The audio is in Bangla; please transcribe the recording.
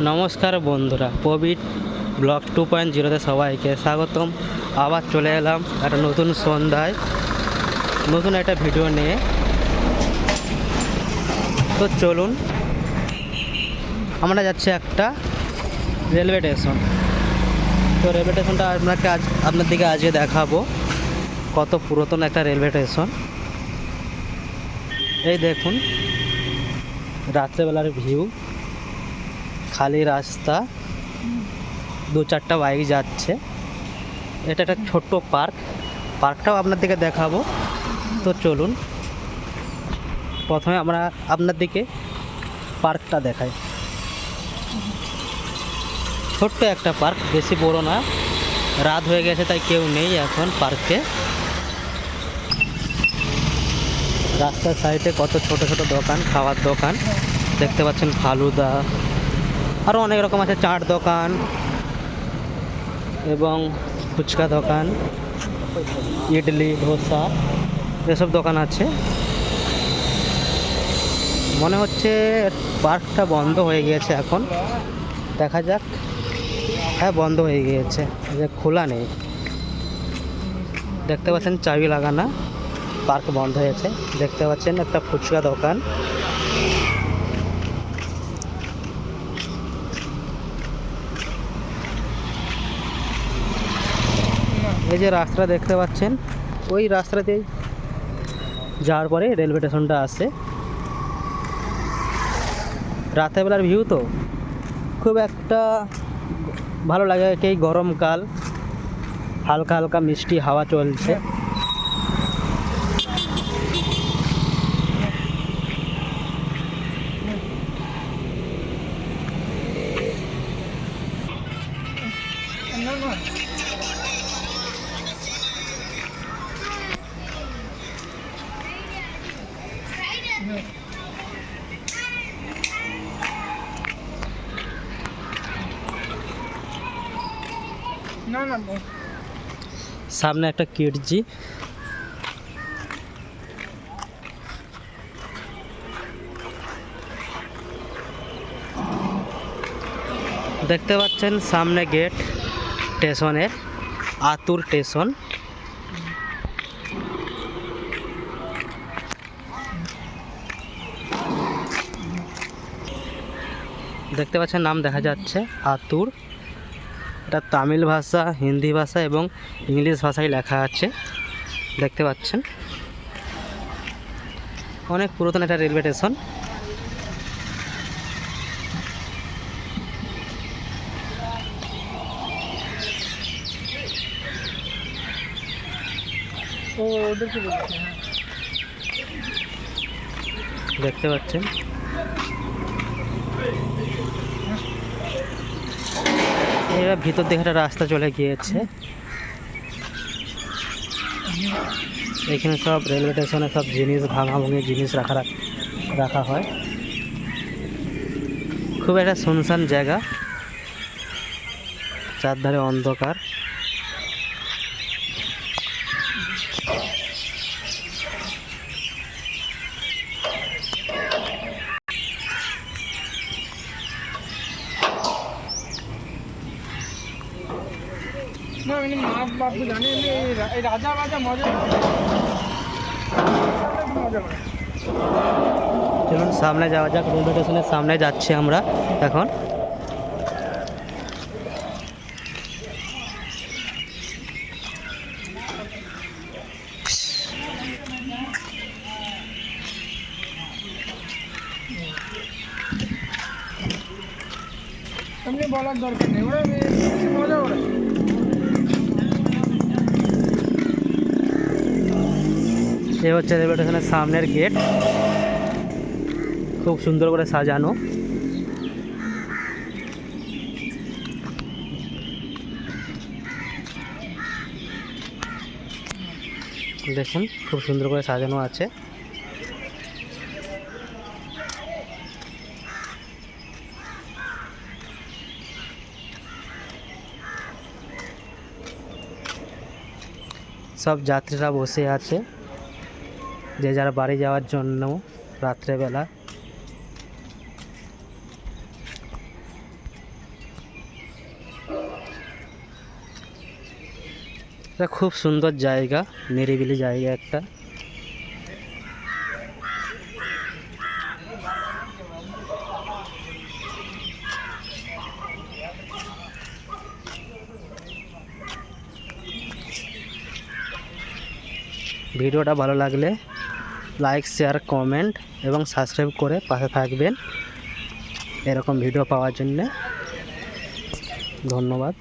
নমস্কার বন্ধুরা, প্রবীর ব্লগ 2.0-তে সবাইকে স্বাগতম। আবার চলে এলাম একটা নতুন সন্ধ্যায় নতুন একটা ভিডিও নিয়ে। তো চলুন, আমরা যাচ্ছি একটা রেলওয়ে স্টেশন। তো রেলওয়ে স্টেশনটা আপনাদেরকে আজকে দেখাবো কত পুরাতন একটা রেলওয়ে স্টেশন। এই দেখুন রাত্রেবেলার ভিউ, খালি রাস্তা, দু চারটা বাইক যাচ্ছে। এটা একটা ছোট্ট পার্কটাও আপনাদেরকে দেখাবো। তো চলুন, প্রথমে আমরা আপনাদেরকে পার্কটা দেখাই। ছোট্ট একটা পার্ক, বেশি বড় না। রাত হয়ে গেছে তাই কেউ নেই এখন পার্কে। রাস্তার সাইডে কত ছোট ছোট দোকান, খাওয়ার দোকান দেখতে পাচ্ছেন, ফালুদা, আরও অনেক রকম আছে, চাট দোকান এবং ফুচকা দোকান, ইডলি, ধোসা, এসব দোকান আছে। মনে হচ্ছে পার্কটা বন্ধ হয়ে গিয়েছে এখন, দেখা যাক। হ্যাঁ, বন্ধ হয়ে গিয়েছে, খোলা নেই। দেখতে পাচ্ছেন চাবি লাগানো, পার্ক বন্ধ হয়েছে। দেখতে পাচ্ছেন একটা ফুচকা দোকান। এই যে রাস্তা দেখতে পাচ্ছেন, ওই রাস্তাতেই যাওয়ার পরে রেলওয়ে স্টেশনটা আসে। রাতের বেলার ভিউ তো খুব একটা ভালো লাগে। এই গরমকাল, হালকা হালকা মিষ্টি হাওয়া চলছে। সামনে একটা কিডজি, দেখতে পাচ্ছেন সামনে গেট স্টেশনের, আতুর স্টেশন। দেখতে পাচ্ছেন নাম দেখা যাচ্ছে আতুর। এটা তামিল ভাষা, হিন্দি ভাষা এবং ইংলিশ ভাষায় লেখা আছে, দেখতে পাচ্ছেন। অনেক পুরাতন একটা রেলওয়ে স্টেশন। দেখতে পাচ্ছেন এরা ভিতর দিকে একটা রাস্তা চলে গিয়েছে। এখানে সব রেলওয়ে স্টেশনে সব জিনিস, ভাঙাভাঙি জিনিস রাখা হয়। খুব একটা শুনশান জায়গা, চারধারে অন্ধকার। চলুন সামনে যাওয়া যাক। রেলওয়ে স্টেশনের সামনে যাচ্ছি আমরা এখন। বলার দরকার নেই, ওরা মজা করে। এই হচ্ছে রেলওয়ে স্টেশনের সামনের গেট, খুব সুন্দর করে সাজানো। দেখুন খুব সুন্দর করে সাজানো আছে। সব যাত্রীরা বসে আছে, যে যার বাড়ি যাওয়ার জন্য রাত্রেবেলা। এটা খুব সুন্দর জায়গা, নিরিবিলি জায়গা একটা। ভিডিওটা ভালো লাগলে লাইক, শেয়ার, কমেন্ট এবং সাবস্ক্রাইব করে পাশে থাকবেন এরকম ভিডিও পাওয়ার জন্য। ধন্যবাদ।